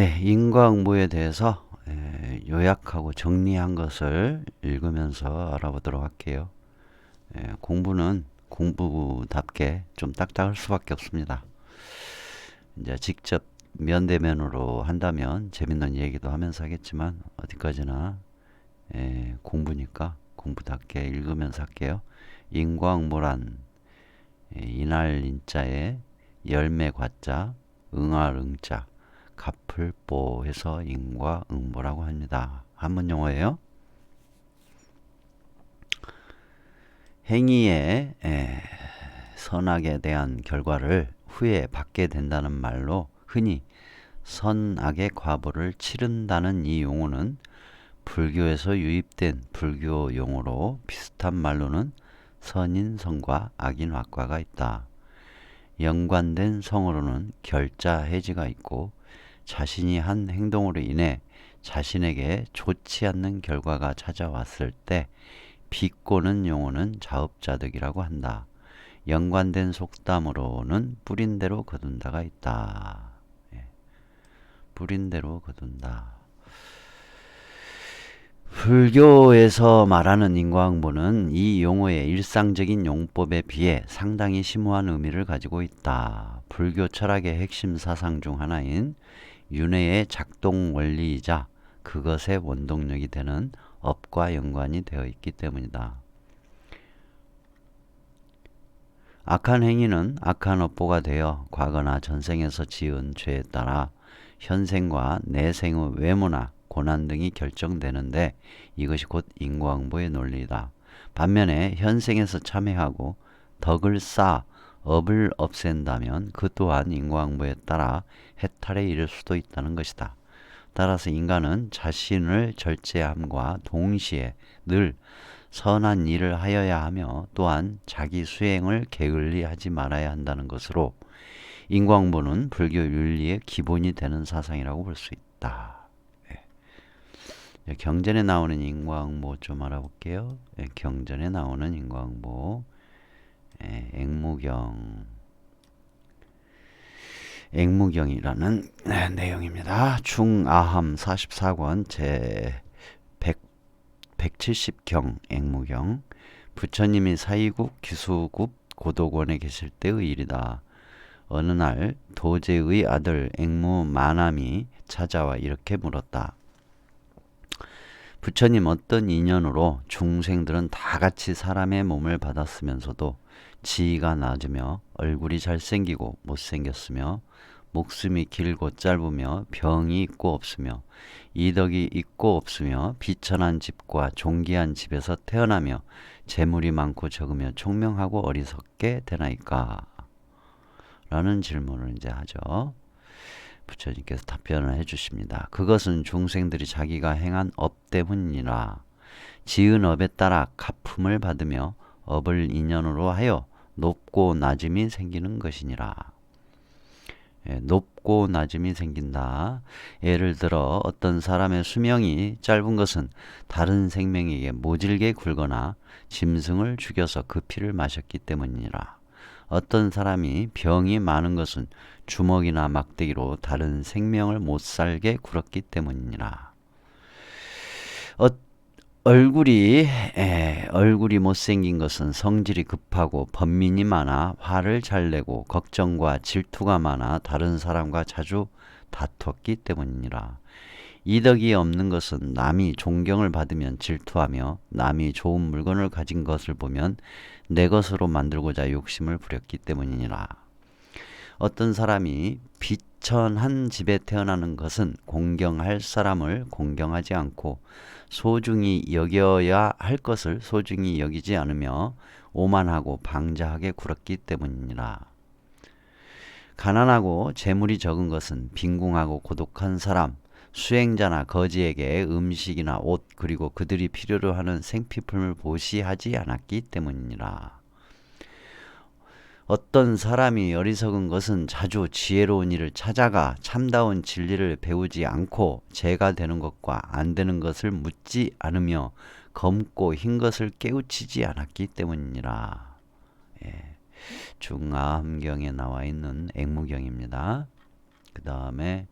네, 인과응보에 대해서 요약하고 정리한 것을 읽으면서 알아보도록 할게요. 공부는 공부답게 좀 딱딱할 수밖에 없습니다. 이제 직접 면대면으로 한다면 재밌는 얘기도 하면서 하겠지만 어디까지나 공부니까 공부답게 읽으면서 할게요. 인과응보란 이날 인자에 열매 과자, 응할 응자, 갚을 보해서 인과응보라고 합니다. 한문 용어예요. 행위의 선악에 대한 결과를 후에 받게 된다는 말로 흔히 선악의 과보를 치른다는 이 용어는 불교에서 유입된 불교 용어로 비슷한 말로는 선인성과 악인악과가 있다. 연관된 성어로는 결자 해지가 있고 자신이 한 행동으로 인해 자신에게 좋지 않는 결과가 찾아왔을 때 비꼬는 용어는 자업자득이라고 한다. 연관된 속담으로는 뿌린 대로 거둔다가 있다. 뿌린 대로 거둔다. 불교에서 말하는 인과응보는 이 용어의 일상적인 용법에 비해 상당히 심오한 의미를 가지고 있다. 불교 철학의 핵심 사상 중 하나인 윤회의 작동 원리이자 그것의 원동력이 되는 업과 연관이 되어 있기 때문이다. 악한 행위는 악한 업보가 되어 과거나 전생에서 지은 죄에 따라 현생과 내생의 외모나 고난 등이 결정되는데 이것이 곧 인과응보의 논리다. 반면에 현생에서 참회하고 덕을 쌓아 업을 없앤다면 그 또한 인과응보에 따라 해탈에 이를 수도 있다는 것이다. 따라서 인간은 자신을 절제함과 동시에 늘 선한 일을 하여야 하며 또한 자기 수행을 게을리 하지 말아야 한다는 것으로 인과응보는 불교 윤리의 기본이 되는 사상이라고 볼 수 있다. 경전에 나오는 인과응보 좀 알아볼게요. 경전에 나오는 인과응보 앵무경이라는 내용입니다. 중아함 44권 제 170경 앵무경. 부처님이 사이국 기수국 고도권에 계실 때의 일이다. 어느 날 도제의 아들 앵무만함이 찾아와 이렇게 물었다. 부처님, 어떤 인연으로 중생들은 다 같이 사람의 몸을 받았으면서도 지위가 낮으며 얼굴이 잘생기고 못생겼으며 목숨이 길고 짧으며 병이 있고 없으며 이덕이 있고 없으며 비천한 집과 존귀한 집에서 태어나며 재물이 많고 적으며 총명하고 어리석게 되나이까? 라는 질문을 이제 하죠. 부처님께서 답변을 해주십니다. 그것은 중생들이 자기가 행한 업 때문이라. 지은 업에 따라 갚음을 받으며 업을 인연으로 하여 높고 낮음이 생기는 것이니라. 높고 낮음이 생긴다. 예를 들어 어떤 사람의 수명이 짧은 것은 다른 생명에게 모질게 굴거나 짐승을 죽여서 그 피를 마셨기 때문이니라. 어떤 사람이 병이 많은 것은 주먹이나 막대기로 다른 생명을 못살게 굴었기 때문이니라. 얼굴이 못생긴 것은 성질이 급하고 번민이 많아 화를 잘 내고 걱정과 질투가 많아 다른 사람과 자주 다퉜기 때문이니라. 이덕이 없는 것은 남이 존경을 받으면 질투하며 남이 좋은 물건을 가진 것을 보면 내 것으로 만들고자 욕심을 부렸기 때문이니라. 어떤 사람이 비천한 집에 태어나는 것은 공경할 사람을 공경하지 않고 소중히 여겨야 할 것을 소중히 여기지 않으며 오만하고 방자하게 굴었기 때문이니라. 가난하고 재물이 적은 것은 빈궁하고 고독한 사람, 수행자나 거지에게 음식이나 옷 그리고 그들이 필요로 하는 생필품을 보시하지 않았기 때문이니라. 어떤 사람이 어리석은 것은 자주 지혜로운 일을 찾아가 참다운 진리를 배우지 않고 죄가 되는 것과 안 되는 것을 묻지 않으며 검고 흰 것을 깨우치지 않았기 때문이니라. 중아함경에 나와 있는 앵무경입니다. 그 다음에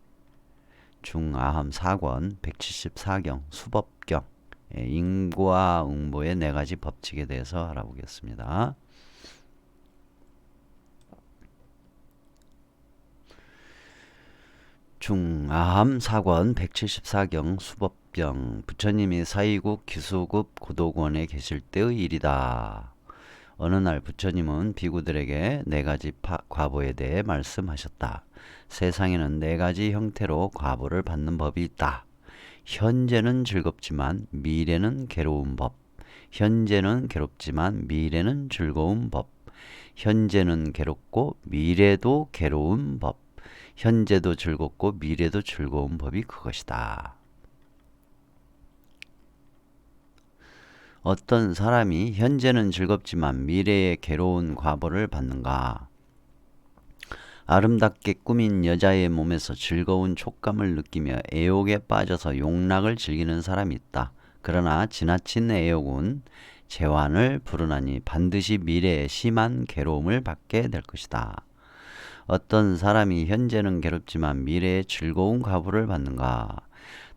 중아함 4권 174경 수법경 인과응보의 4가지 법칙에 대해서 알아보겠습니다. 중아함 4권 174경 수법경 부처님이 사이국 기수급 고도원에 계실 때의 일이다. 어느 날 부처님은 비구들에게 4가지 과보에 대해 말씀하셨다. 세상에는 4가지 형태로 과보를 받는 법이 있다. 현재는 즐겁지만 미래는 괴로운 법. 현재는 괴롭지만 미래는 즐거운 법. 현재는 괴롭고 미래도 괴로운 법. 현재도 즐겁고 미래도 즐거운 법이 그것이다. 어떤 사람이 현재는 즐겁지만 미래에 괴로운 과보를 받는가? 아름답게 꾸민 여자의 몸에서 즐거운 촉감을 느끼며 애욕에 빠져서 욕락을 즐기는 사람이 있다. 그러나 지나친 애욕은 재환을 부르나니 반드시 미래에 심한 괴로움을 받게 될 것이다. 어떤 사람이 현재는 괴롭지만 미래에 즐거운 과보를 받는가?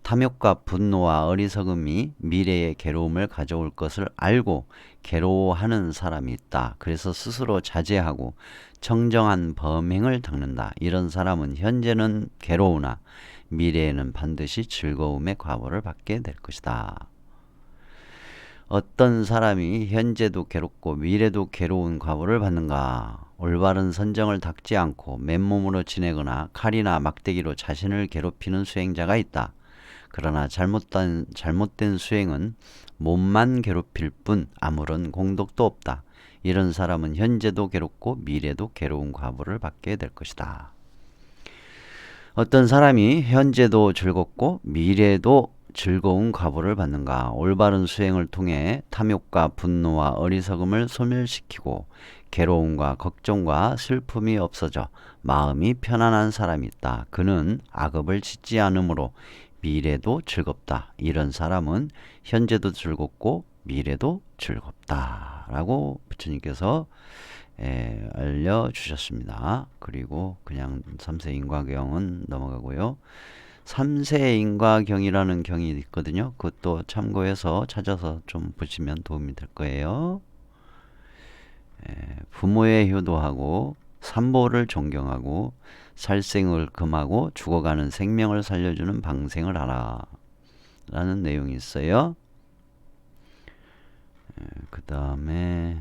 탐욕과 분노와 어리석음이 미래의 괴로움을 가져올 것을 알고 괴로워하는 사람이 있다. 그래서 스스로 자제하고 청정한 범행을 닦는다. 이런 사람은 현재는 괴로우나 미래에는 반드시 즐거움의 과보를 받게 될 것이다. 어떤 사람이 현재도 괴롭고 미래도 괴로운 과보를 받는가? 올바른 선정을 닦지 않고 맨몸으로 지내거나 칼이나 막대기로 자신을 괴롭히는 수행자가 있다. 그러나 잘못된 수행은 몸만 괴롭힐 뿐 아무런 공덕도 없다. 이런 사람은 현재도 괴롭고 미래도 괴로운 과보를 받게 될 것이다. 어떤 사람이 현재도 즐겁고 미래도 즐거운 과보를 받는가? 올바른 수행을 통해 탐욕과 분노와 어리석음을 소멸시키고 괴로움과 걱정과 슬픔이 없어져 마음이 편안한 사람이 있다. 그는 악업을 짓지 않으므로 미래도 즐겁다. 이런 사람은 현재도 즐겁고 미래도 즐겁다. 라고 부처님께서 알려주셨습니다. 그리고 그냥 3세 인과경은 넘어가고요. 3세 인과경이라는 경이 있거든요. 그것도 참고해서 찾아서 좀 보시면 도움이 될 거예요. 부모의 효도하고 삼보를 존경하고 살생을 금하고 죽어가는 생명을 살려주는 방생을 하라 라는 내용이 있어요. 그 다음에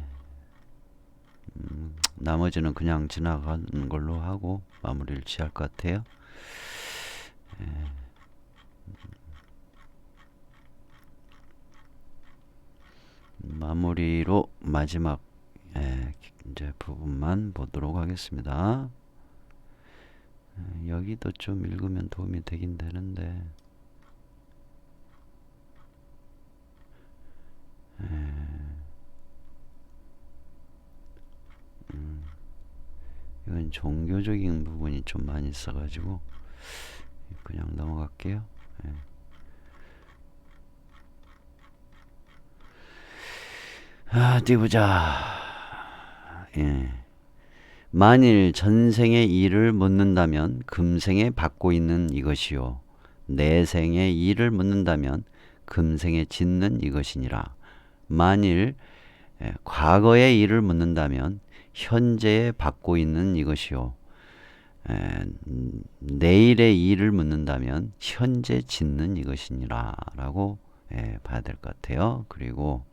나머지는 그냥 지나가는 걸로 하고 마무리를 취할 것 같아요. 마무리로 마지막 이제 부분만 보도록 하겠습니다. 여기도 좀 읽으면 도움이 되긴 되는데 이건 종교적인 부분이 좀 많이 있어가지고 그냥 넘어갈게요. 어디 보자. 만일 전생의 일을 묻는다면 금생에 받고 있는 이것이요 내생의 일을 묻는다면 금생에 짓는 이것이니라. 만일 과거의 일을 묻는다면 현재에 받고 있는 이것이요 내일의 일을 묻는다면 현재 짓는 이것이니라 라고 봐야 될 것 같아요. 그리고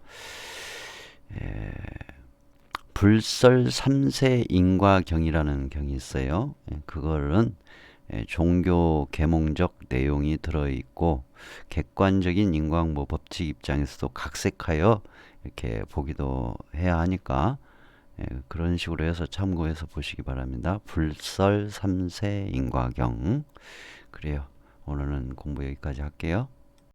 불설 3세 인과경이라는 경이 있어요. 그거는 종교 계몽적 내용이 들어있고 객관적인 인과응보 법칙 입장에서도 각색하여 이렇게 보기도 해야 하니까 그런 식으로 해서 참고해서 보시기 바랍니다. 불설 3세 인과경. 그래요. 오늘은 공부 여기까지 할게요.